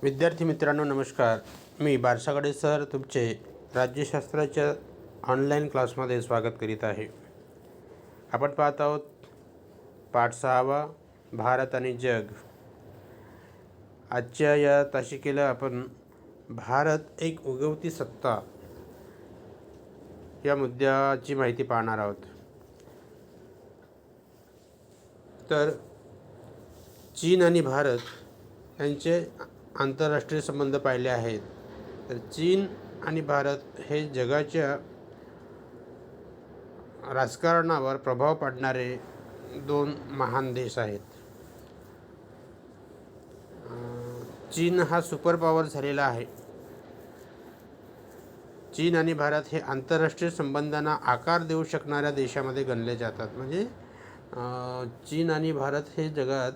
विद्यार्थी मित्रांनो नमस्कार. मी बारसागडे सर तुमचे राज्यशास्त्राच्या ऑनलाईन क्लासमध्ये स्वागत करीत आहे. आपण पाहत आहोत पाठ 6 भारत आणि जग. आजच्या या तासिकेला आपण भारत एक उगवती सत्ता या मुद्द्याची माहिती पाहणार आहोत. तर चीन आणि भारत यांचे आंतरराष्ट्रीय संबंध पाहिले आहेत. तर चीन आणि भारत हे जगाच्या राजकारणावर प्रभाव पाडणारे दोन महान देश आहेत. चीन हा सुपर पॉवर झालेला आहे. चीन आणि भारत हे आंतरराष्ट्रीय संबंधांना आकार देऊ शकणाऱ्या देशामध्ये गणले जातात. म्हणजे चीन आणि भारत हे जगात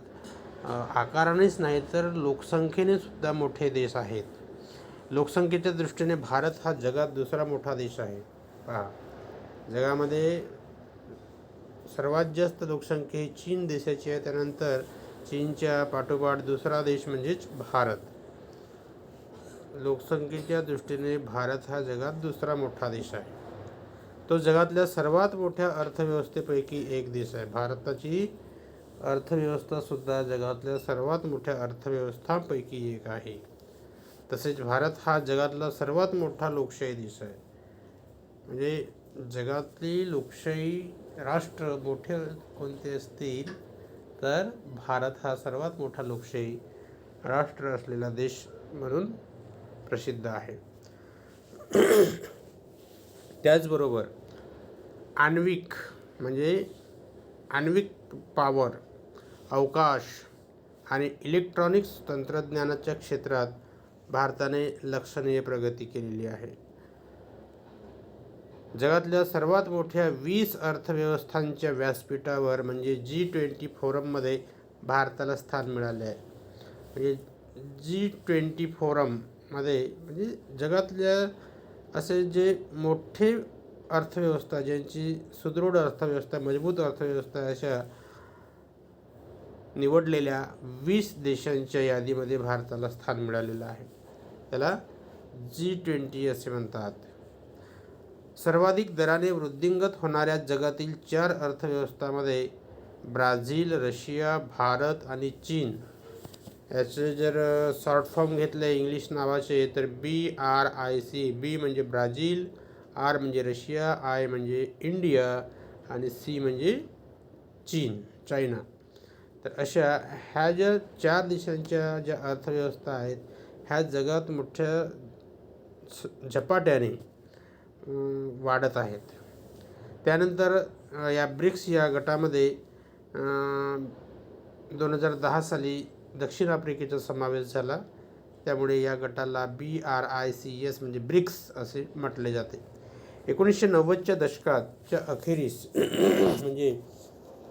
आकारानेच नाही तर लोकसंख्येने सुद्धा मोठे देश आहेत. लोकसंख्येच्या दृष्टीने भारत हा जगात दुसरा मोठा देश आहे. पहा, जगामध्ये सर्वात जास्त लोकसंख्या ही चीन देशाची आहे. त्यानंतर चीनच्या पाठोपाठ दुसरा देश म्हणजेच भारत. लोकसंख्येच्या दृष्टीने भारत हा जगात दुसरा मोठा देश आहे. तो जगातल्या सर्वात मोठ्या अर्थव्यवस्थेपैकी एक देश आहे. भारताची अर्थव्यवस्थासुद्धा जगातल्या सर्वात मोठ्या अर्थव्यवस्थांपैकी एक आहे. तसेच भारत हा जगातला सर्वात मोठा लोकशाही देश आहे. म्हणजे जगातली लोकशाही राष्ट्र मोठे कोणते असतील तर भारत हा सर्वात मोठा लोकशाही राष्ट्र असलेला देश म्हणून प्रसिद्ध आहे. त्याचबरोबर आण्विक पॉवर, अवकाश आणि इलेक्ट्रॉनिक्स तंत्रज्ञानाच्या क्षेत्रात भारताने लक्षणीय प्रगती केलेली आहे. जगातल्या सर्वात मोठ्या 20 अर्थव्यवस्थांच्या व्यासपीठावर म्हणजे G20 फोरममध्ये भारताला स्थान मिळाले आहे. म्हणजे G20 फोरममध्ये म्हणजे जगातल्या असे जे मोठे अर्थव्यवस्था, ज्यांची सुदृढ अर्थव्यवस्था, मजबूत अर्थव्यवस्था अशा निवडलेल्या 20 देशांच्या यादीमध्ये भारताला स्थान मिळालेलं आहे. त्याला G20 असे म्हणतात. सर्वाधिक दराने वृद्धिंगत होणाऱ्या जगातील 4 अर्थव्यवस्थांमध्ये ब्राझील, रशिया, भारत आणि चीन याचे जर शॉर्ट फॉर्म घेतले इंग्लिश नावाचे तर BRIC. बी म्हणजे ब्राझील, आर म्हणजे रशिया, आय म्हणजे इंडिया आणि सी म्हणजे चायना. तर अशा ह्या ज्या 4 देशांच्या ज्या अर्थव्यवस्था आहेत ह्या जगात मोठ्या झपाट्याने वाढत आहेत. त्यानंतर या ब्रिक्स या गटामध्ये 2010 साली दक्षिण आफ्रिकेचा समावेश झाला. त्यामुळे या गटाला BRICS म्हणजे ब्रिक्स असे म्हटले जाते. 1990च्या दशकाच्या अखेरीस म्हणजे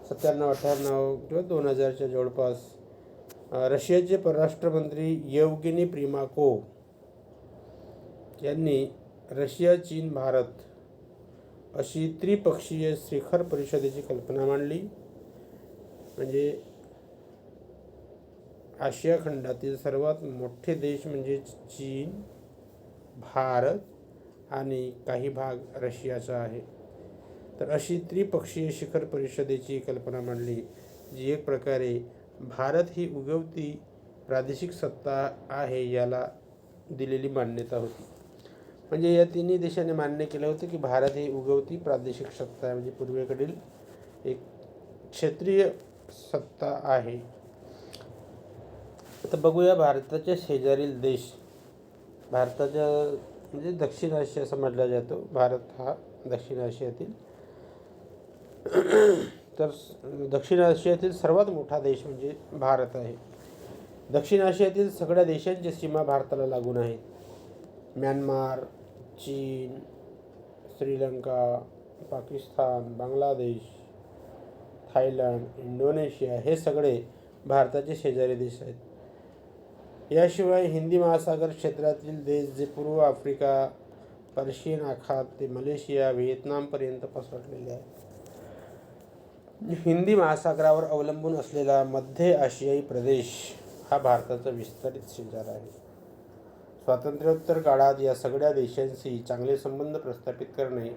97-98 किंवा 2000च्या जवळपास रशियाचे परराष्ट्रमंत्री येवगेनी प्रिमाकोव यांनी रशिया, चीन, भारत अशी त्रिपक्षीय शिखर परिषदेची कल्पना मांडली. म्हणजे आशिया खंडातील सर्वात मोठे देश म्हणजे चीन, भारत आणि काही भाग रशियाचा आहे. तर अशी त्रिपक्षीय शिखर परिषदेची कल्पना मांडली, जी एक प्रकारे भारत ही उगवती प्रादेशिक सत्ता आहे याला दिलेली मान्यता होती. म्हणजे या तिन्ही देशांनी मान्य केलं होतं की भारत ही उगवती प्रादेशिक सत्ता आहे, म्हणजे पूर्वेकडील एक क्षेत्रीय सत्ता आहे. आता बघूया भारताच्या शेजारील देश. भारताच्या म्हणजे दक्षिण आशिया समजला जातो. भारत हा दक्षिण आशियातील तर दक्षिण आशियातील सर्वात मोठा देश म्हणजे भारत आहे. दक्षिण आशियातील सगळ्या देशांच्या सीमा भारताला लागून आहेत. म्यानमार, चीन, श्रीलंका, पाकिस्तान, बांगलादेश, थायलंड, इंडोनेशिया हे सगळे भारताचे शेजारी देश आहेत. याशिवाय हिंदी महासागर क्षेत्रातील देश जे पूर्व आफ्रिका, पर्शियन आखात ते मलेशिया, व्हिएतनामपर्यंत पसरलेले आहेत. हिंदी महासागरावर अवलंबून असलेला मध्य आशियाई प्रदेश हा भारताचा विस्तारित शेजार आहे. स्वातंत्र्योत्तर काळात या सगळ्या देशांशी चांगले संबंध प्रस्थापित करणे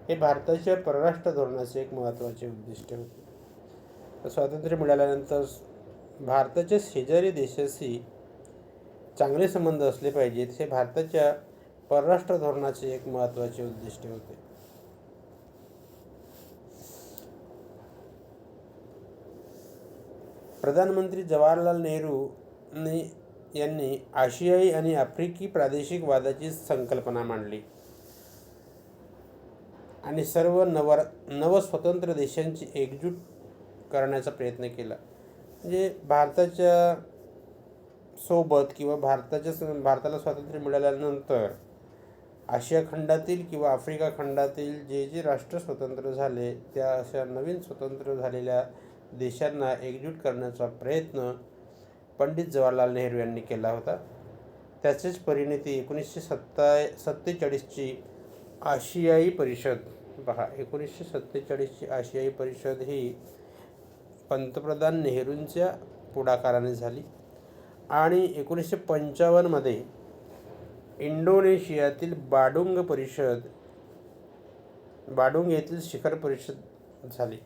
हे भारताच्या परराष्ट्र धोरणाचे एक महत्त्वाचे उद्दिष्ट होते. स्वातंत्र्य मिळाल्यानंतर भारताच्या शेजारी देशाशी चांगले संबंध असले पाहिजेत हे भारताच्या परराष्ट्र धोरणाचे एक महत्त्वाचे उद्दिष्ट होते. प्रधानमंत्री जवाहरलाल नेहरू यांनी आशियाई आणि आफ्रिकी प्रादेशिक वादाची संकल्पना मांडली आणि सर्व नवस्वतंत्र देशांची एकजूट करण्याचा प्रयत्न केला. म्हणजे भारताच्या सोबत किंवा भारताला स्वातंत्र्य मिळाल्यानंतर आशिया खंडातील किंवा आफ्रिका खंडातील जे राष्ट्र स्वतंत्र झाले त्या अशा नवीन स्वतंत्र झालेल्या देशांना एकजूट करण्याचा प्रयत्न पंडित जवाहरलाल नेहरू यांनी केला होता. त्याचेच परिणती 1947ची आशियाई परिषद. 1947ची आशियाई परिषद ही पंतप्रधान नेहरूंच्या पुढाकाराने झाली आणि 1955मध्ये इंडोनेशियातील बाडुंग येथील शिखर परिषद झाली.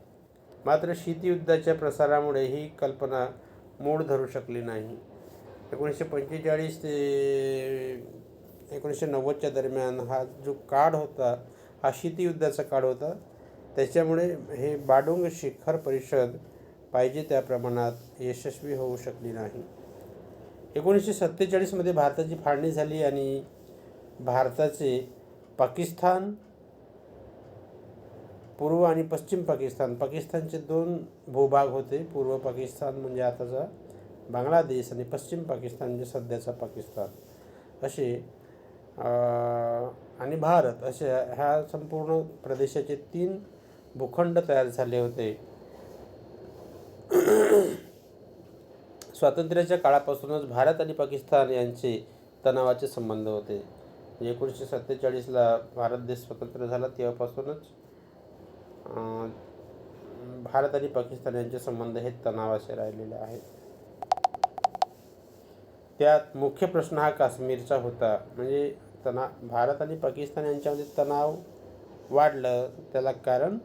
मात्र शीतयुद्धाच्या प्रसारामुळे ही कल्पना मूळ धरू शकली नाही. 1945 ते 1990च्या दरम्यान हा जो काळ होता हा शीतयुद्धाचा काळ होता. त्याच्यामुळे हे बाडुंग शिखर परिषद पाहिजे त्या प्रमाणात यशस्वी होऊ शकली नाही. 1947मध्ये भारताची फाळणी झाली आणि भारताचे पाकिस्तान, पूर्व आणि पश्चिम पाकिस्तानचे 2 भूभाग होते. पूर्व पाकिस्तान म्हणजे आताचा बांगलादेश आणि पश्चिम पाकिस्तान म्हणजे सध्याचा पाकिस्तान असे आणि भारत असे ह्या संपूर्ण प्रदेशाचे 3 भूखंड तयार झाले होते. स्वातंत्र्याच्या काळापासूनच भारत आणि पाकिस्तान यांचे तणावाचे संबंध होते. 1947ला भारत देश स्वतंत्र झाला तेव्हापासूनच भारत आणि पाकिस्तान यांचे संबंध हे तणावाचे राहिलेले आहेत. त्यात मुख्य प्रश्न हा काश्मीरचा होता. म्हणजे भारत आणि पाकिस्तान यांच्यामध्ये तणाव वाढलं त्याला कारण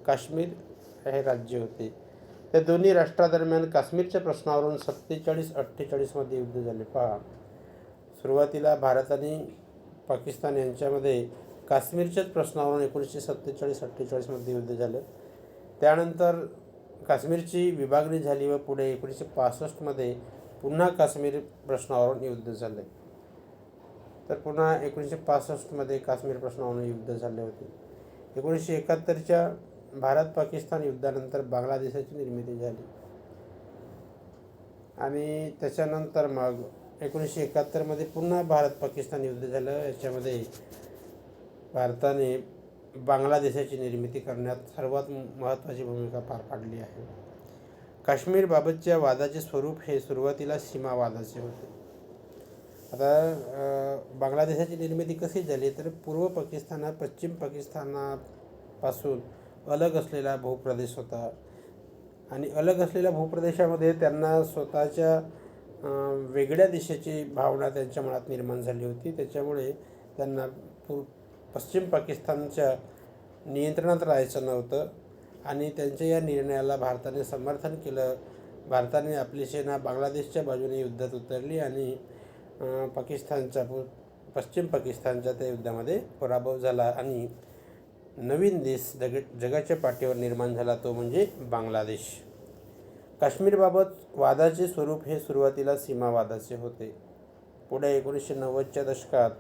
काश्मीर हे राज्य होते. त्या दोन्ही राष्ट्रादरम्यान काश्मीरच्या प्रश्नावरून 47-48मध्ये युद्ध झाले. सुरुवातीला भारत आणि पाकिस्तान यांच्यामध्ये काश्मीरच्याच प्रश्नावरून 1947-48मध्ये युद्ध झालं. त्यानंतर काश्मीरची विभागणी झाली व पुढे 1965मध्ये पुन्हा काश्मीर प्रश्नावरून युद्ध झाले. तर पुन्हा 1965मध्ये काश्मीर प्रश्नावरून युद्ध झाले होते. 1971च्या भारत पाकिस्तान युद्धानंतर बांगलादेशाची निर्मिती झाली आणि त्याच्यानंतर मग 1971मध्ये पुन्हा भारत पाकिस्तान युद्ध झालं. याच्यामध्ये भारताने बांगलादेशाची निर्मिती करण्यात सर्वात महत्त्वाची भूमिका पार पाडली आहे. काश्मीरबाबतच्या वादाचे स्वरूप हे सुरुवातीला सीमावादाचे होते. आता बांगलादेशाची निर्मिती कशी झाली तर पूर्व पाकिस्तान हा पश्चिम पाकिस्तानापासून अलग असलेला भूप्रदेश होता आणि अलग असलेल्या भूप्रदेशामध्ये त्यांना स्वतःच्या वेगळ्या देशाची भावना त्यांच्या मनात निर्माण झाली होती. त्याच्यामुळे त्यांना पश्चिम पाकिस्तानच्या नियंत्रणात राहायचं नव्हतं आणि त्यांच्या या निर्णयाला भारताने समर्थन केलं. भारताने आपली सेना बांगलादेशच्या बाजूने युद्धात उतरली आणि पश्चिम पाकिस्तानच्या त्या युद्धामध्ये पराभव झाला आणि नवीन देश जगाच्या पाठीवर निर्माण झाला तो म्हणजे बांगलादेश. काश्मीरबाबत वादाचे स्वरूप हे सुरुवातीला सीमावादाचे होते. पुढे 1990च्या दशकात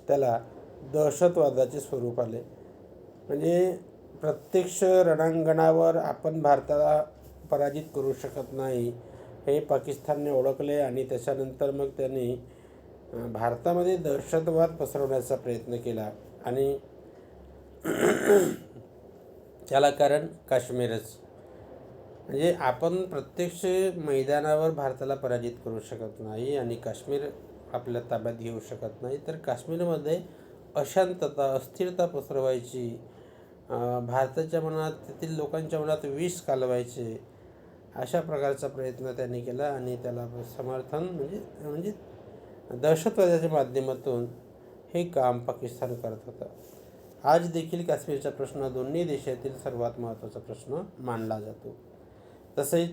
त्याला दहशतवादाचे स्वरूप आले. म्हणजे प्रत्यक्ष रणांगणावर आपण भारताला पराजित करू शकत नाही हे पाकिस्तानने ओळखले आणि त्याच्यानंतर मग त्यांनी भारतामध्ये दहशतवाद पसरवण्याचा प्रयत्न केला आणि त्याला कारण काश्मीरच. म्हणजे आपण प्रत्यक्ष मैदानावर भारताला पराजित करू शकत नाही आणि काश्मीर आपल्या ताब्यात घेऊ शकत नाही. तर काश्मीरमध्ये अशांतता अस्थिरता पसरवायची, भारताच्या मनात तेथील लोकांच्या मनात विष कालवायचे अशा प्रकारचा प्रयत्न त्यांनी केला आणि त्याला समर्थन म्हणजे दहशतवादाच्या माध्यमातून हे काम पाकिस्तान करत होतं. आज देखील काश्मीरचा प्रश्न दोन्ही देशातील सर्वात महत्त्वाचा प्रश्न मानला जातो. तसेच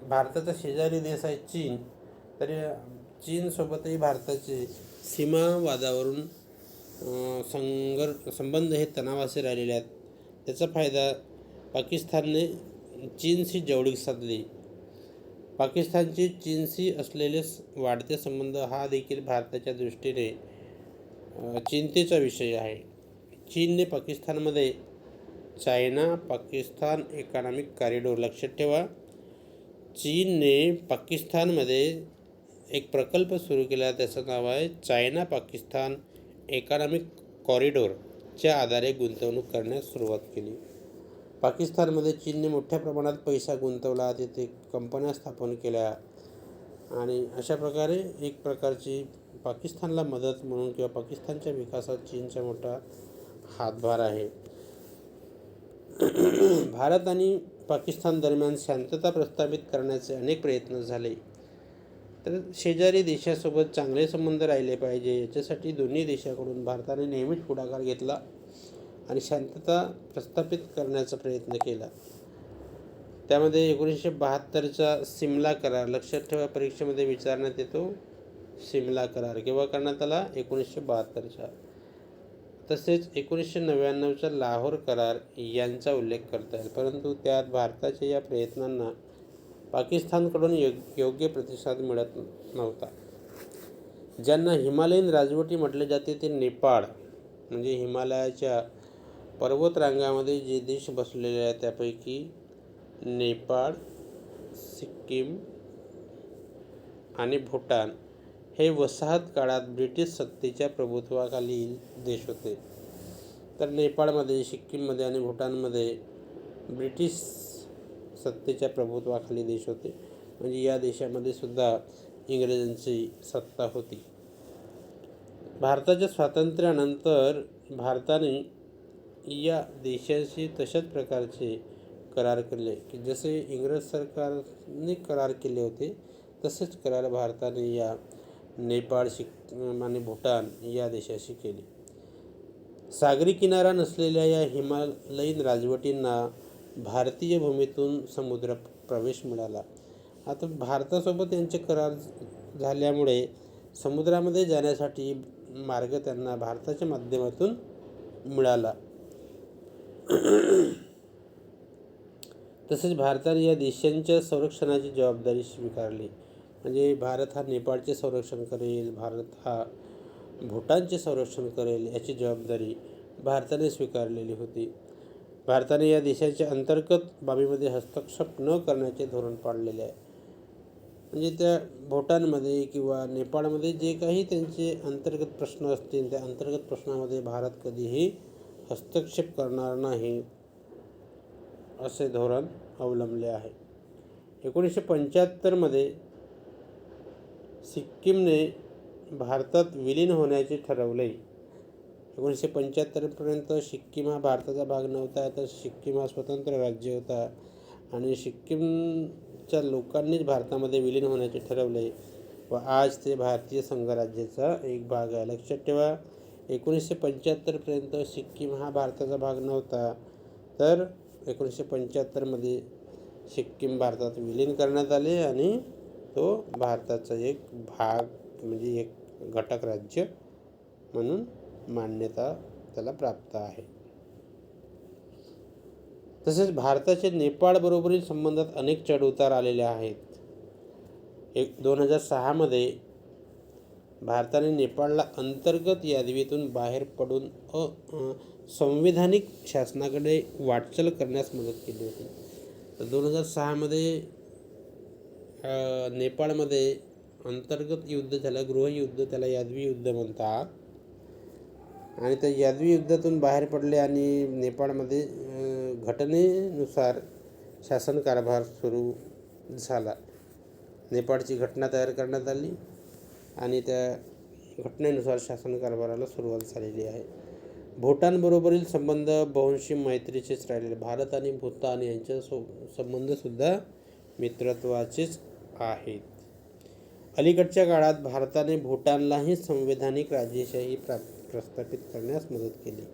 भारताचा शेजारी देश आहे चीन. तरी चीनसोबतही भारताचे सीमावादावरून संबंध हे तणावाचे राहिलेले आहेत. त्याचा फायदा पाकिस्तानने चीनशी जवळीक साधली. पाकिस्तानचे चीनशी असलेले वाढते संबंध हा देखील भारताच्या दृष्टीने चिंतेचा विषय आहे. चीनने पाकिस्तानमध्ये चायना पाकिस्तान इकॉनॉमिक कॉरिडॉर, लक्षात ठेवा, चीनने पाकिस्तानमध्ये एक प्रकल्प सुरू केला, त्याचं नाव आहे चायना पाकिस्तान इकॉनॉमिक कॉरिडॉरच्या आधारे गुंतवणूक करण्यास सुरुवात केली. पाकिस्तानमध्ये चीनने मोठ्या प्रमाणात पैसा गुंतवला, तिथे कंपन्या स्थापन केल्या आणि अशा प्रकारे एक प्रकारची पाकिस्तानला मदत म्हणून किंवा पाकिस्तानच्या विकासात चीनचा मोठा हातभार आहे. भारत आणि पाकिस्तान दरम्यान शांतता प्रस्थापित करण्याचे अनेक प्रयत्न झाले. तर शेजारी देशासोबत चांगले संबंध राहिले पाहिजे याच्यासाठी दोन्ही देशाकडून भारताने नेहमीच पुढाकार घेतला आणि शांतता प्रस्थापित करण्याचा प्रयत्न केला. त्यामध्ये 1972चा सिमला करार, लक्षात ठेवा, परीक्षेमध्ये विचारण्यात येतो. सिमला करार केव्हा करण्यात आला? 1972चा. तसेच 1999चा लाहोर करार यांचा उल्लेख करता येईल. परंतु त्यात भारताच्या या प्रयत्नांना पाकिस्तानकडून योग्य प्रतिसाद मिळत नव्हता. ज्यांना हिमालयीन राजवटी म्हटले जाते ते नेपाळ, म्हणजे हिमालयाच्या पर्वतरांगामध्ये जे देश बसलेले आहेत त्यापैकी नेपाळ, सिक्कीम आणि भूटान हे वसाहत काळात ब्रिटिश सत्तेच्या प्रभुत्वाखालील देश होते. तर नेपाळमध्ये, सिक्कीममध्ये आणि भूटानमध्ये ब्रिटिश सत्तेच्या प्रभुत्वाखाली देश होते. म्हणजे या देशामध्ये सुद्धा इंग्रजांची सत्ता होती. भारताच्या स्वातंत्र्यानंतर भारताने या देशांशी तशाच प्रकारचे करार केले की जसे इंग्रज सरकारने करार केले होते तसेच करार भारताने या नेपाळ, सिक्कीम आणि भूटान या देशाशी केले. सागरी किनारा नसलेल्या या हिमालयीन राजवटींना भारतीय भूमीतून समुद्र प्रवेश मिळाला. आता भारतासोबत यांचे करार झाल्यामुळे समुद्रामध्ये जाण्यासाठी मार्ग त्यांना भारताच्या माध्यमातून मिळाला. तसेच भारताने या देशांच्या संरक्षणाची जबाबदारी स्वीकारली. म्हणजे भारत हा नेपाळचे संरक्षण करेल, भारत हा भूटानचे संरक्षण करेल याची जबाबदारी भारताने स्वीकारलेली होती. भारताने या देशाच्या अंतर्गत बाबीमध्ये हस्तक्षेप न करण्याचे धोरण पाळलेले आहे. म्हणजे त्या भूटानमध्ये किंवा नेपाळमध्ये जे काही त्यांचे अंतर्गत प्रश्न असतील त्या अंतर्गत प्रश्नामध्ये भारत कधीही हस्तक्षेप करणार नाही असे धोरण अवलंबले आहे. 1975मध्ये सिक्कीमने भारतात विलीन होण्याचे ठरवले. 1975पर्यंत सिक्कीम हा भारताचा भाग नव्हता, तर सिक्कीम हा स्वतंत्र राज्य होता आणि सिक्कीमच्या लोकांनीच भारतामध्ये विलीन होण्याचे ठरवले व आज ते भारतीय संघराज्याचा एक भाग आहे. लक्षात ठेवा, 1975पर्यंत सिक्कीम हा भारताचा भाग नव्हता, तर 1975मध्ये सिक्कीम भारतात विलीन करण्यात आले आणि तो भारताचा एक भाग म्हणजे एक घटक राज्य म्हणून मान्यता त्याला प्राप्त आहे. तसेच भारताचे नेपाळबरोबरील संबंधात अनेक चढउतार आलेले आहेत. 2006मध्ये भारताने नेपाळला अंतर्गत यादवीतून बाहेर पडून संविधानिक शासनाकडे वाटचाल करण्यास मदत केली होती. तर 2006मध्ये नेपाळमध्ये अंतर्गत युद्ध झालं, गृहयुद्ध, त्याला यादवी युद्ध म्हणतात. आणि त्या यादवी युद्धातून बाहेर पडले आणि नेपाळमध्ये घटनेनुसार शासन कारभार सुरू झाला. नेपाळची घटना तयार करण्यात आली आणि त्या घटनेनुसार शासन कारभाराला सुरुवात झालेली आहे. भूटानबरोबरील संबंध बहुंशी मैत्रीचेच राहिलेले. भारत आणि भूतान यांच्या संबंधसुद्धा मित्रत्वाचेच आहेत. अलीकडच्या काळात भारताने भूटानलाही संवैधानिक राजेशाही प्रस्थापित करण्यास मदत केली.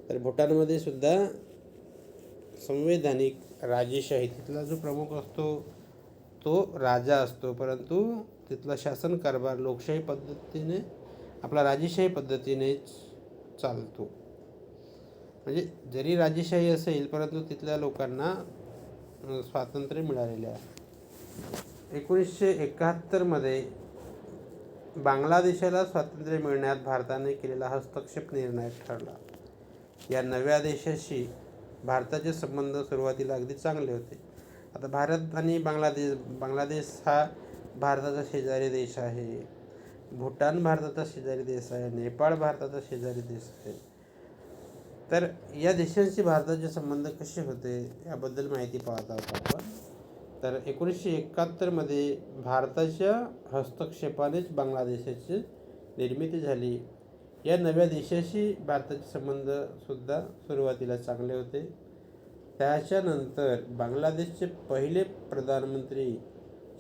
तर भूटानमध्ये सुद्धा संवैधानिक राजेशाही, तिथला जो प्रमुख असतो तो राजा असतो, परंतु तिथला शासन कारभार लोकशाही पद्धतीने, आपला राजेशाही पद्धतीनेच चालतो. म्हणजे जरी राजेशाही असेल परंतु तिथल्या लोकांना स्वातंत्र्य मिळालेले आहे. 1971मध्ये बांगलादेशाला स्वातंत्र्य मिळण्यात भारताने केलेला हस्तक्षेप निर्णायक ठरला. या नव्या देशाशी भारताचे संबंध सुरुवातीला अगदी चांगले होते. आता भारत आणि बांगलादेश हा भारताचा शेजारी देश आहे. भूटान भारताचा शेजारी देश आहे. नेपाळ भारताचा शेजारी देश आहे. तर या देशांशी भारताचे संबंध कसे होते याबद्दल माहिती पाहत आहोत आपण. तर 1971मध्ये भारताच्या हस्तक्षेपानेच बांगलादेशाची निर्मिती झाली. या नव्या देशाशी भारताचे संबंधसुद्धा सुरुवातीला चांगले होते. त्याच्यानंतर बांगलादेशचे पहिले प्रधानमंत्री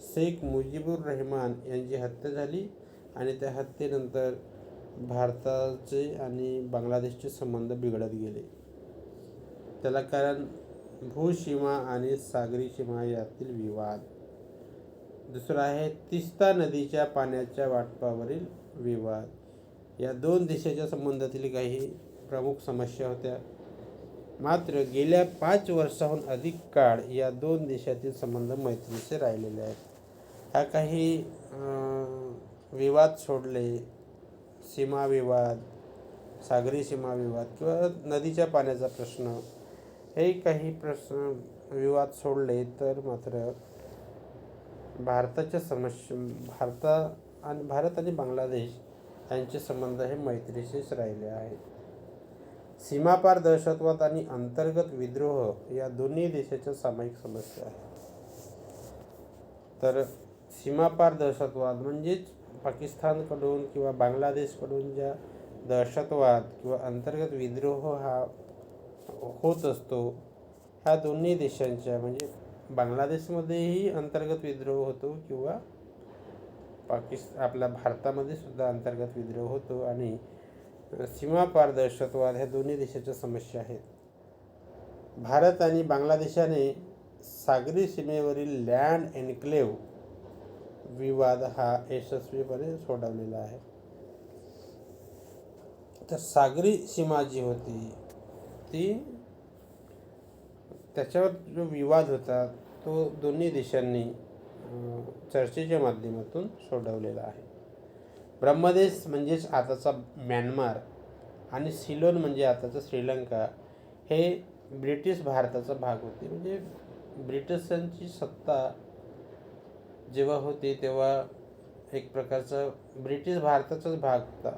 शेख मुजीबुर रहमान यांची हत्या झाली आणि त्या हत्येनंतर भारताचे आणि बांगलादेशचे संबंध बिघडत गेले. त्याला कारण भूसीमा आणि सागरी सीमा यातील विवाद. दुसरा आहे तिस्ता नदीच्या पाण्याच्या वाटपावरील विवाद. या दोन देशाच्या संबंधातील काही प्रमुख समस्या होत्या. मात्र गेल्या 5 वर्षाहून अधिक काळ या दोन देशातील संबंध मैत्रीचे राहिलेले आहेत. ह्या काही विवाद सोडले, सीमा विवाद, सागरी सीमा विवाद किंवा नदीच्या पाण्याचा प्रश्न, हे काही विवाद सोडले तर मात्र भारताच्या भारत आणि बांगलादेश यांचे संबंध हे मैत्रीचेच राहिले आहेत. सीमापार दहशतवाद आणि अंतर्गत विद्रोह या दोन्ही देशाच्या सामायिक समस्या आहेत. तर सीमापार दहशतवाद म्हणजेच पाकिस्तानकडून किंवा बांगलादेशकडून ज्या दहशतवाद किंवा अंतर्गत विद्रोह हा होत असतो, ह्या दोन्ही देशांच्या, म्हणजे बांगलादेशमध्येही अंतर्गत विद्रोह होतो किंवा आपल्या भारतामध्ये सुद्धा अंतर्गत विद्रोह होतो आणि सीमापार दहशतवाद ह्या दोन्ही देशाच्या समस्या आहेत. भारत आणि बांगलादेशाने सागरी सीमेवरील लँड एन्क्लेव्ह विवाद हा यशस्वीपणे सोडवलेला आहे. तर सागरी सीमा जी होती ती, त्याच्यावर जो विवाद होता तो दोन्ही देशांनी चर्चेच्या माध्यमातून सोडवलेला आहे. ब्रह्मदेश म्हणजेच आताचा म्यानमार आणि सिलोन म्हणजे आताचा श्रीलंका हे ब्रिटिश भारताचा भाग होते. म्हणजे ब्रिटिशांची सत्ता जेव्हा होती तेव्हा एक प्रकारचा ब्रिटिश भारताचाच भाग होता.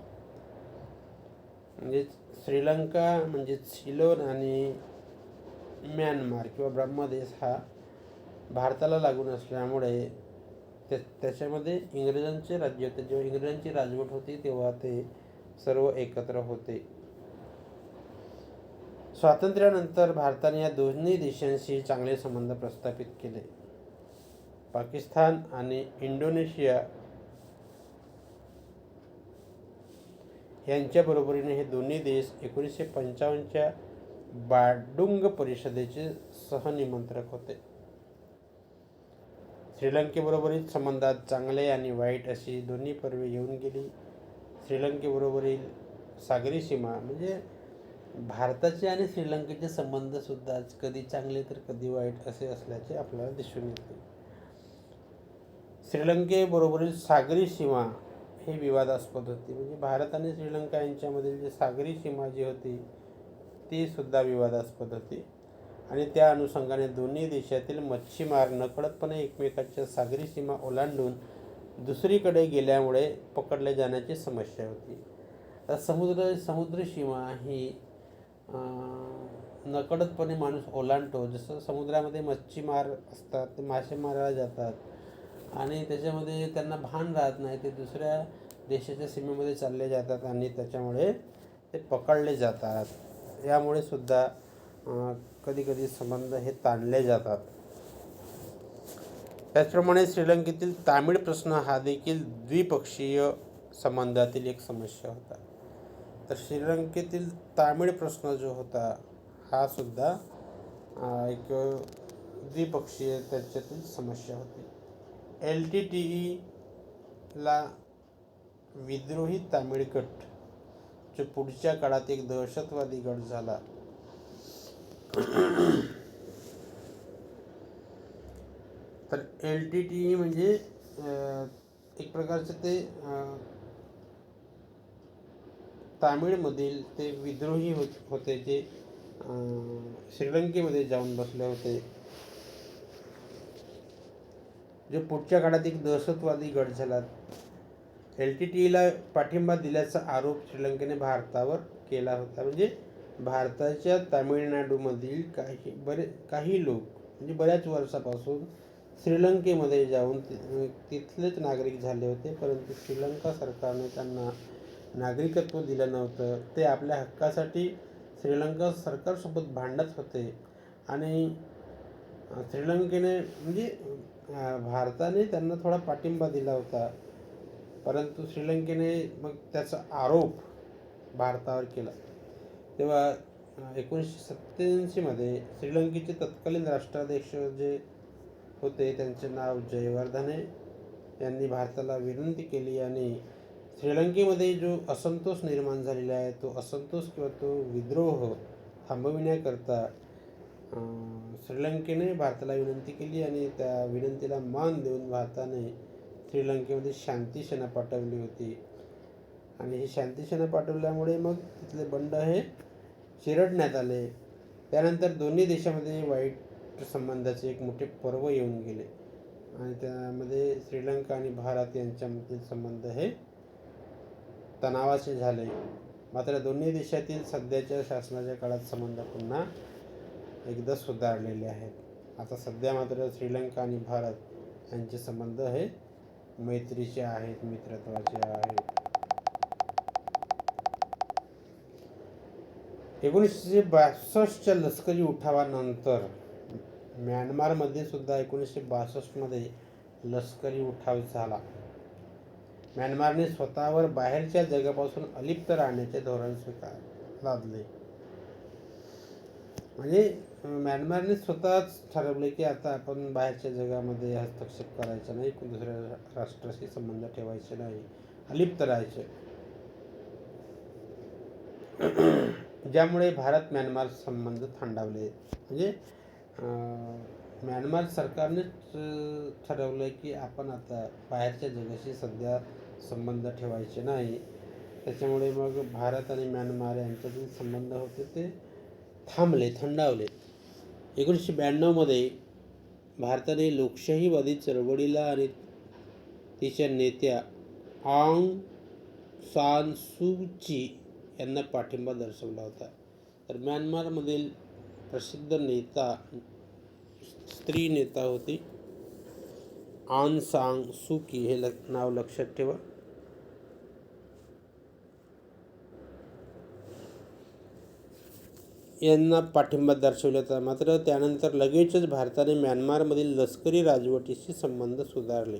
म्हणजे श्रीलंका म्हणजे सिलोन आणि म्यानमार किंवा ब्रह्मदेश हा भारताला लागून असल्यामुळे त्याच्यामध्ये इंग्रजांचे राज्य होते. जेव्हा इंग्रजांची राजवट होती तेव्हा ते सर्व एकत्र होते. स्वातंत्र्यानंतर भारताने या दोन्ही देशांशी चांगले संबंध प्रस्थापित केले. पाकिस्तान आणि इंडोनेशिया यांच्या बरोबरीने हे दोन्ही देश 1955च्या बांडुंग परिषदेचे सहनिमंत्रक होते. श्रीलंकेबरोबरील संबंधात चांगले आणि वाईट अशी दोन्ही पर्वे येऊन गेली. श्रीलंकेबरोबरील सागरी सीमा म्हणजे भारताचे आणि श्रीलंकेचे संबंधसुद्धा कधी चांगले तर कधी वाईट असे असल्याचे आपल्याला दिसून येते. श्रीलंकेबरोबरील सागरी सीमा ही विवादास्पद होती. म्हणजे भारत आणि श्रीलंका यांच्यामधील जी सागरी सीमा जी होती ती सुद्धा विवादास्पद होती आणि त्या अनुषंगाने दोन्ही देशातील मच्छीमार नकळतपणे एकमेकांच्या सागरी सीमा ओलांडून दुसरीकडे गेल्यामुळे पकडले जाण्याची समस्या होती. समुद्र सीमा ही नकळतपणे माणूस ओलांडतो. जसं समुद्रामध्ये मच्छीमार असतात, ते मासे मारायला जातात आणि त्याच्यामध्ये त्यांना भान राहत नाही, ते दुसऱ्या देशाच्या सीमेमध्ये चालले जातात आणि त्याच्यामुळे ते पकडले जातात. यामुळे सुद्धा कधीकधी संबंध हे ताणले जातात. त्याचप्रमाणे श्रीलंकेतील तामिळ प्रश्न हा देखील द्विपक्षीय संबंधातील एक समस्या होता. तर श्रीलंकेतील तामिळ प्रश्न जो होता हा सुद्धा एक द्विपक्षीय त्याच्यातील समस्या होती. LTTEला विद्रोही तामिळ गट जो पुढच्या काळात एक दहशतवादी गट झाला. तर LTTE म्हणजे एक प्रकारचे ते तामिळमधील ते विद्रोही होते जे श्रीलंकेमध्ये जाऊन बसले होते. जे पुढच्या काळात एक दहशतवादी गट झाला. LTTEला पाठिंबा दिल्याचा आरोप श्रीलंकेने भारतावर केला होता. म्हणजे भारताच्या तामिळनाडूमधील काही लोक म्हणजे बऱ्याच वर्षापासून श्रीलंकेमध्ये जाऊन तिथलेच नागरिक झाले होते, परंतु श्रीलंका सरकारने त्यांना नागरिकत्व दिलं नव्हतं. ते आपल्या हक्कासाठी श्रीलंका सरकारसोबत भांडत होते आणि श्रीलंकेने म्हणजे भारताने त्यांना थोडा पाठिंबा दिला होता, परंतु श्रीलंकेने मग त्याचा आरोप भारतावर केला. तेव्हा 1987मध्ये श्रीलंकेचे तत्कालीन राष्ट्राध्यक्ष जे होते त्यांचे नाव जयवर्धने यांनी भारताला विनंती केली आणि श्रीलंकेमध्ये जो असंतोष निर्माण झालेला आहे तो असंतोष किंवा तो विद्रोह थांबविण्याकरता श्रीलंकेने भारताला विनंती केली आणि त्या विनंतीला मान देऊन भारताने श्रीलंकेमध्ये शांतीसेना पाठवली होती. आणि ही शांतीसेना पाठवल्यामुळे मग तिथले बंड हे चिरडण्यात आले. त्यानंतर दोन्ही देशामध्ये वाईट संबंधाचे एक मोठे पर्व येऊन गेले आणि त्यामध्ये श्रीलंका आणि भारत यांच्यामधील संबंध हे तणावाचे झाले. मात्र दोन्ही देशातील सध्याच्या शासनाच्या काळात संबंध पुन्हा एकदा सुधारलेले आहेत. आता सध्या मात्र श्रीलंका आणि भारत यांचे संबंध हे मैत्रीचे आहेत, मित्रत्वाचे आहेत. 1962च्या लष्करी उठावानंतर म्यानमारमध्ये सुद्धा 1962मध्ये लष्करी उठाव झाला. म्यानमारने स्वतःवर बाहेरच्या जगापासून अलिप्त राहण्याचे धोरण लादले. म्हणजे म्यानमारने स्वतःच ठरवले की आता आपण बाहेरच्या जगामध्ये हस्तक्षेप करायचा नाही, दुसऱ्या राष्ट्राशी संबंध ठेवायचे नाही, अलिप्त राहायचे. ज्यामुळे भारत म्यानमार संबंध थंडावले. म्हणजे म्यानमार सरकारनेच ठरवलं की आपण आता बाहेरच्या जगाशी सध्या संबंध ठेवायचे नाही. त्याच्यामुळे मग भारत आणि म्यानमार यांच्यातील संबंध होते ते थंडावले. 1992मध्ये भारताने लोकशाहीवादी चळवळीला आणि तिच्या नेत्या आंग सान सू ची यांना पाठिंबा दर्शवला होता. तर म्यानमारमधील प्रसिद्ध स्त्री नेता होती आंग सान सू की, हे नाव लक्षात ठेवा. यांना पाठिंबा दर्शवला होता. मात्र त्यानंतर लगेचच भारताने म्यानमारमधील लष्करी राजवटीशी संबंध सुधारले.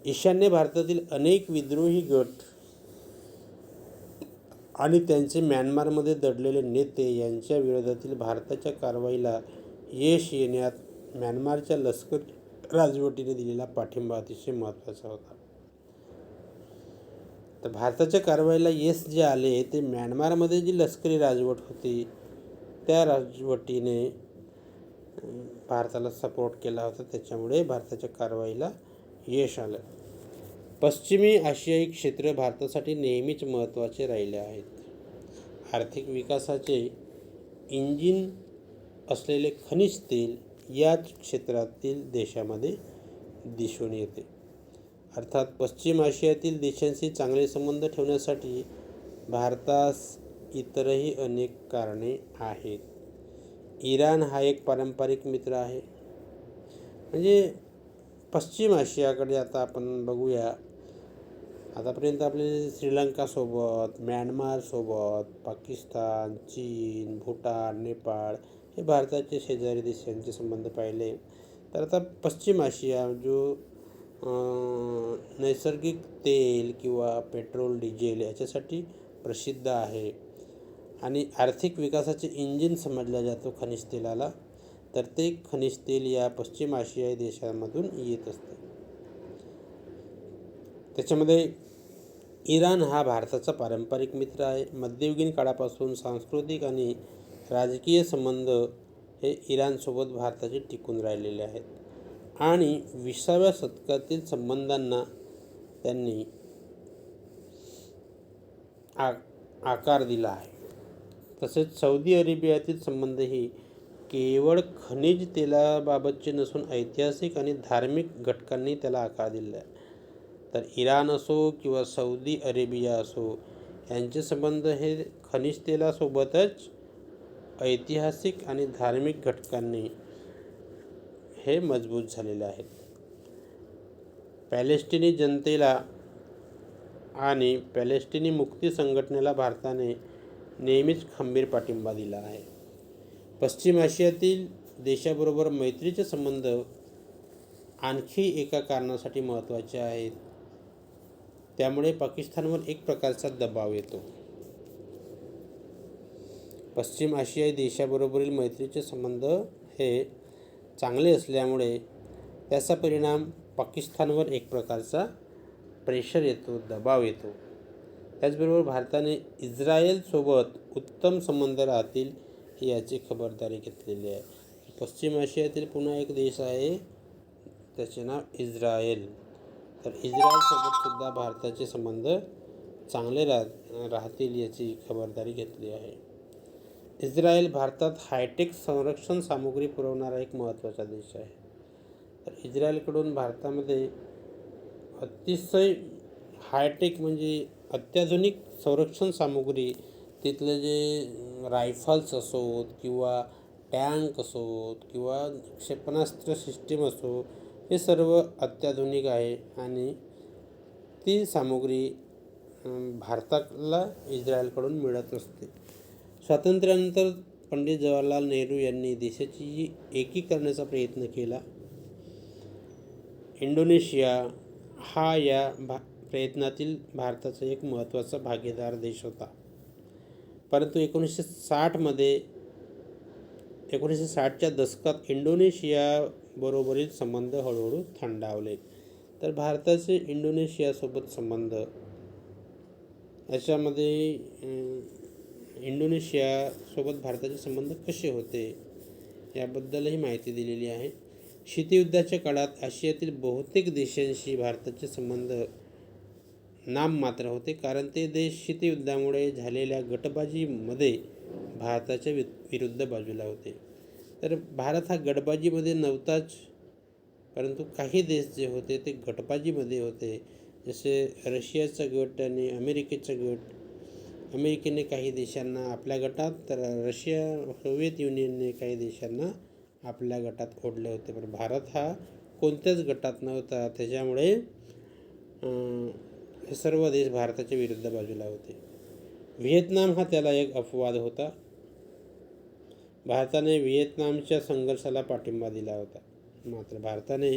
ईशान्य भारतातील अनेक विद्रोही गट आणि त्यांचे म्यानमारमध्ये दडलेले नेते यांच्या विरोधातील भारताच्या कारवाईला यश येण्यात म्यानमारच्या लष्करी राजवटीने दिलेला पाठिंबा अतिशय महत्त्वाचा होता. तर भारताच्या कारवाईला यश जे आले ते म्यानमारमध्ये जी लष्करी राजवट होती त्या राजवटीने भारताला सपोर्ट केला होता. त्याच्यामुळे भारताच्या कारवाईला यश आलं. पश्चिमी आशियाई क्षेत्र भारतासाठी नेहमीच महत्त्वाचे राहिले आहेत. आर्थिक विकासाचे इंजिन असलेले खनिज तेल याच क्षेत्रातील देशामध्ये दिसून येते. अर्थात पश्चिम आशियातील देशांशी चांगले संबंध ठेवण्यासाठी भारतास इतरही अनेक कारणे आहेत. इराण हा एक पारंपरिक मित्र आहे. म्हणजे पश्चिम आशियाकडे आता आपण बघूया आतापर्यंत आपले श्रीलंकासोबत, म्यानमारसोबत, पाकिस्तान, चीन, भूटान, नेपाळ हे भारताचे शेजारी देशांचे संबंध पाहिले. तर आता पश्चिम आशिया जो नैसर्गिक तेल किंवा पेट्रोल, डिझेल याच्यासाठी प्रसिद्ध आहे आणि आर्थिक विकासाचे इंजिन समजला जातो खनिज तेलाला, तर ते खनिज तेल या पश्चिम आशियाई देशांमधून येत असते. त्याच्यामध्ये इराण हा भारताचा पारंपरिक मित्र आहे. मध्ययुगीन काळापासून सांस्कृतिक आणि राजकीय संबंध हे इराणसोबत भारताचे टिकून राहिलेले आहेत आणि 20व्या शतकातील संबंधांना त्यांनी आकार दिला आहे. तसेच सौदी अरेबियातील संबंधही केवळ खनिज तेलाबाबतचे नसून ऐतिहासिक आणि धार्मिक घटकांनी त्याला आकार दिला आहे. तर इराण असो किंवा सौदी अरेबिया असो यांचे संबंध हे खनिज तेलासोबतच ऐतिहासिक आणि धार्मिक घटकांनी हे मजबूत झालेले आहेत. पॅलेस्टिनी जनतेला आणि पॅलेस्टिनी मुक्ती संघटनेला भारताने नेहमीच खंबीर पाठिंबा दिला आहे. पश्चिम आशियातील देशाबरोबर मैत्रीचे संबंध आणखी एका कारणासाठी महत्त्वाचे आहेत. त्यामुळे पाकिस्तानवर एक प्रकारचा दबाव येतो. पश्चिम आशियाई देशाबरोबरील मैत्रीचे संबंध हे चांगले असल्यामुळे त्याचा परिणाम पाकिस्तानवर एक प्रकारचा प्रेशर येतो, दबाव येतो. त्याचबरोबर भारताने इस्रायलसोबत उत्तम संबंध राहतील याची खबरदारी घेतलेली आहे. पश्चिम आशियातील पुन्हा एक देश आहे, त्याचे नाव इस्रायल. तर इस्रायलसोबतसुद्धा भारताचे संबंध चांगले राहतील याची खबरदारी घेतली आहे. इस्रायल भारतात हायटेक संरक्षण सामुग्री पुरवणारा एक महत्त्वाचा देश आहे. तर इस्रायलकडून भारतामध्ये अतिशय हायटेक म्हणजे अत्याधुनिक संरक्षण सामुग्री, तिथले जे रायफल्स असोत किंवा टँक असोत किंवा क्षेपणास्त्र सिस्टीम असो, हे सर्व अत्याधुनिक आहे आणि ती सामुग्री भारताला इस्रायलकडून मिळत असते. स्वातंत्र्यानंतर पंडित जवाहरलाल नेहरू यांनी देशाची एकी करण्याचा प्रयत्न केला. इंडोनेशिया हा या प्रयत्नातील भारताचा एक महत्त्वाचा भागीदार देश होता. परंतु 1960च्या दशकात इंडोनेशियाबरोबरील संबंध हळूहळू थंडावले. तर भारताचे इंडोनेशियासोबत संबंध याच्यामध्ये इंडोनेशियासोबत भारताचे संबंध कसे होते याबद्दलही माहिती दिलेली आहे. शीतयुद्धाच्या काळात आशियातील बहुतेक देशांशी भारताचे संबंध नाममात्र होते, कारण ते देश शीतयुद्धामुळे झालेल्या गटबाजीमध्ये भारताच्या विरुद्ध बाजूला होते. तर भारत हा गटबाजीमध्ये नव्हताच, परंतु काही देश जे होते ते गटबाजीमध्ये होते. जसे रशियाचा गट आणि अमेरिकेचा गट. अमेरिकेने काही देशांना आपल्या गटात, तर सोव्हिएत युनियनने काही देशांना आपल्या गटात ओढले होते. पण भारत हा कोणत्याच गटात नव्हता, त्याच्यामुळे हे सर्व देश भारताच्या विरुद्ध बाजूला होते. व्हिएतनाम हा त्याला एक अपवाद होता. भारताने व्हिएतनामच्या संघर्षाला पाठिंबा दिला होता, मात्र भारताने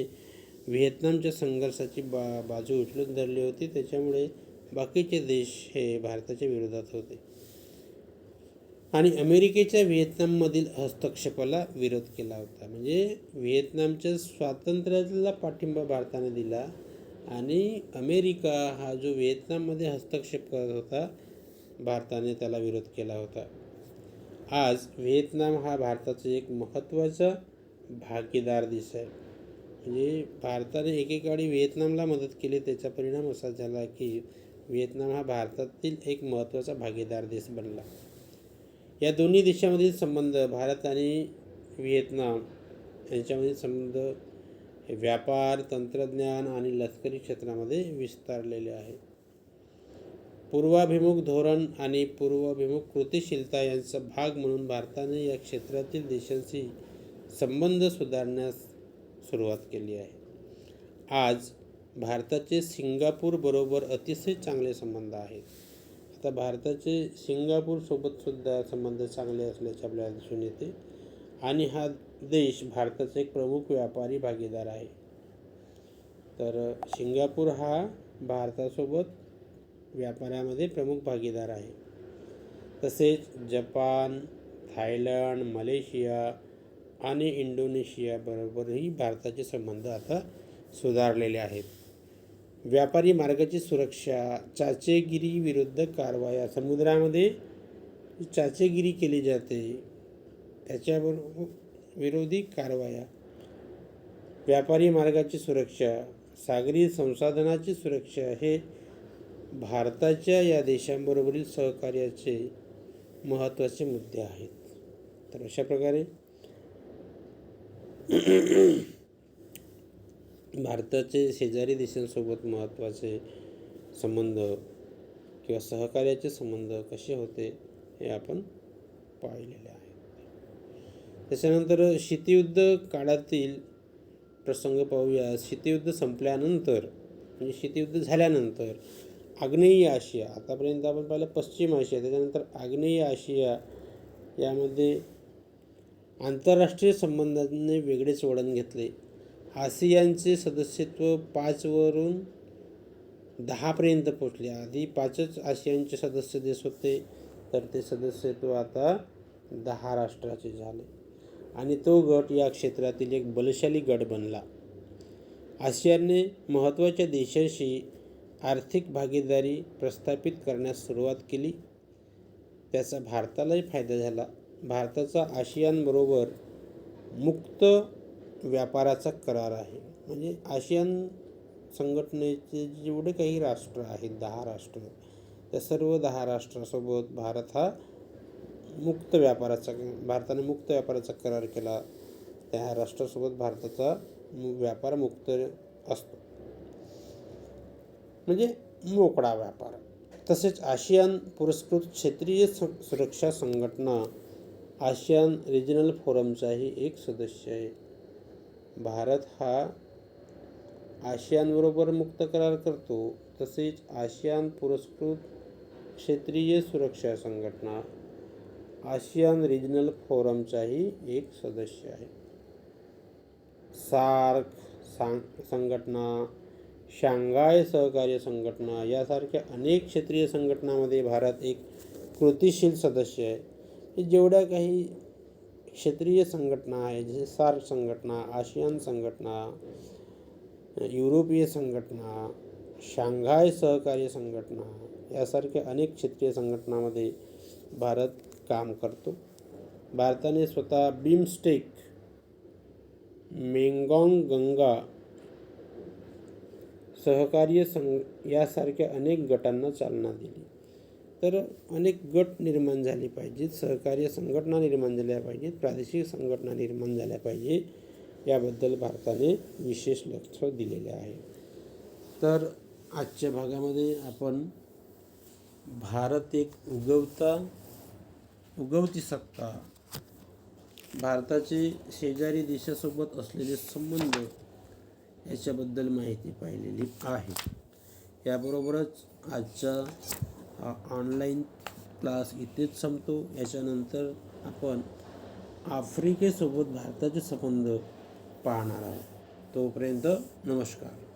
व्हिएतनामच्या संघर्षाची बाजू उचलून धरली होती. त्याच्यामुळे बाकीचे देश हे भारताच्या विरोधात होते आणि अमेरिकेच्या व्हिएतनाममधील हस्तक्षेपाला विरोध केला होता. म्हणजे व्हिएतनामच्या स्वातंत्र्याला पाठिंबा भारताने दिला आणि अमेरिका हा जो व्हिएतनाममध्ये हस्तक्षेप करत होता, भारताने त्याला विरोध केला होता. आज व्हिएतनाम हा भारताचा एक महत्त्वाचा भागीदार देश आहे. म्हणजे भारताने एकेकाळी व्हिएतनामला मदत केली, त्याचा परिणाम असा झाला की व्हिएतनाम हा भारतातील एक महत्त्वाचा भागीदार देश बनला. या दोन्ही देशामधील संबंध, भारत आणि व्हिएतनाम यांच्यामधील संबंध हे व्यापार, तंत्रज्ञान आणि लष्करी क्षेत्रामध्ये विस्तारलेले आहे. पूर्वाभिमुख धोरण आणि पूर्वाभिमुख कृतिशीलता यांचा भाग म्हणून भारताने या क्षेत्रातील देशांशी संबंध सुधारण्यास सुरुवात केली आहे. आज भारताचे सिंगापूर बरोबर अतिशय चांगले संबंध आहेत. आता भारताचे सिंगापूरसोबत सुद्धा संबंध चांगले असल्याचे आपल्याला दिसून येते आणि हा देश भारताचा एक प्रमुख व्यापारी भागीदार आहे. तर सिंगापूर हा भारतासोबत व्यापारामध्ये प्रमुख भागीदार आहे. तसेच जपान, थायलंड, मलेशिया आणि इंडोनेशिया बरोबरही भारताचे संबंध आता सुधारलेले आहेत. व्यापारी मार्गाची सुरक्षा, चाचेगिरी विरुद्ध कारवाया, समुद्रामध्ये चाचेगिरी केली जाते त्याच्याबरोबर विरोधी कारवाया, व्यापारी मार्गाची सुरक्षा, सागरी संसाधनाची सुरक्षा हे भारताच्या या देशांबरोबरील सहकार्याचे महत्त्वाचे मुद्दे आहेत. तर अशा प्रकारे भारताचे शेजारी देशांसोबत महत्त्वाचे संबंध किंवा सहकार्याचे संबंध कसे होते हे आपण पाहिलेले आहे. त्याच्यानंतर शीतयुद्ध काळातील प्रसंग पाहूया. शीतयुद्ध संपल्यानंतर म्हणजे शीतयुद्ध झाल्यानंतर आग्नेय आशिया, आतापर्यंत आपण पाहिलं पश्चिम आशिया, त्याच्यानंतर आग्नेय आशिया यामध्ये आंतरराष्ट्रीय संबंधांनी वेगळेच वळण घेतले. आसियानचे सदस्यत्व 5 वरून 10 पोचले. आधी 5च आसियानचे सदस्य देश होते, तर ते सदस्यत्व आता 10 राष्ट्राचे झाले आणि तो गट या क्षेत्रातील एक बलशाली गट बनला. आसियानने महत्त्वाच्या देशांशी आर्थिक भागीदारी प्रस्थापित करण्यास सुरुवात केली. त्याचा भारतालाही फायदा झाला. भारताचा आसियानबरोबर मुक्त व्यापाराचा करार आहे. म्हणजे आसियान संघटनेचे जेवढे काही राष्ट्र आहेत, 10 राष्ट्र, त्या सर्व 10 राष्ट्रासोबत भारताने मुक्त व्यापाराचा करार केला. त्या राष्ट्रासोबत भारताचा व्यापार मुक्त असतो, म्हणजे मोकळा व्यापार. तसेच आसियान पुरस्कृत क्षेत्रीय सुरक्षा संघटना आसियान रिजनल फोरमचाही एक सदस्य आहे. भारत हा आसियानबरोबर मुक्त करार करतो. तसेच आसियान पुरस्कृत क्षेत्रीय सुरक्षा संघटना आसियान रिजनल फोरमचाही एक सदस्य आहे. सार्क संघटना, शांघाय सहकार्य संघटना यासारख्या अनेक क्षेत्रीय संघटनांमध्ये भारत एक कृतिशील सदस्य आहे. जेवढ्या काही क्षेत्रीय संघटना आहेत, जसे सार्क संघटना, आसियान संघटना, युरोपीय संघटना, शांघाय सहकार्य संघटना यासारख्या अनेक क्षेत्रीय संघटनांमध्ये भारत काम करतो. भारताने स्वतः बिमस्टेक, मेंगॉंग गंगा सहकार्य यासारख्या अनेक गटांना चालना दिली. तर अनेक गट निर्माण झाले पाहिजेत, सहकार्य संघटना निर्माण झाल्या पाहिजेत, प्रादेशिक संघटना निर्माण झाल्या पाहिजे, याबद्दल भारताने विशेष लक्ष दिलेले आहे. तर आजच्या भागामध्ये आपण भारत एक उगवती सत्ता, भारताचे शेजारी देशासोबत असलेले संबंध याच्याबद्दल माहिती पाहिलेली आहे. याबरोबरच आजचा ऑनलाईन क्लास इथेच संपतो. याच्यानंतर आपण आफ्रिकेसोबत भारताचे संबंध पाहणार आहोत. तोपर्यंत नमस्कार.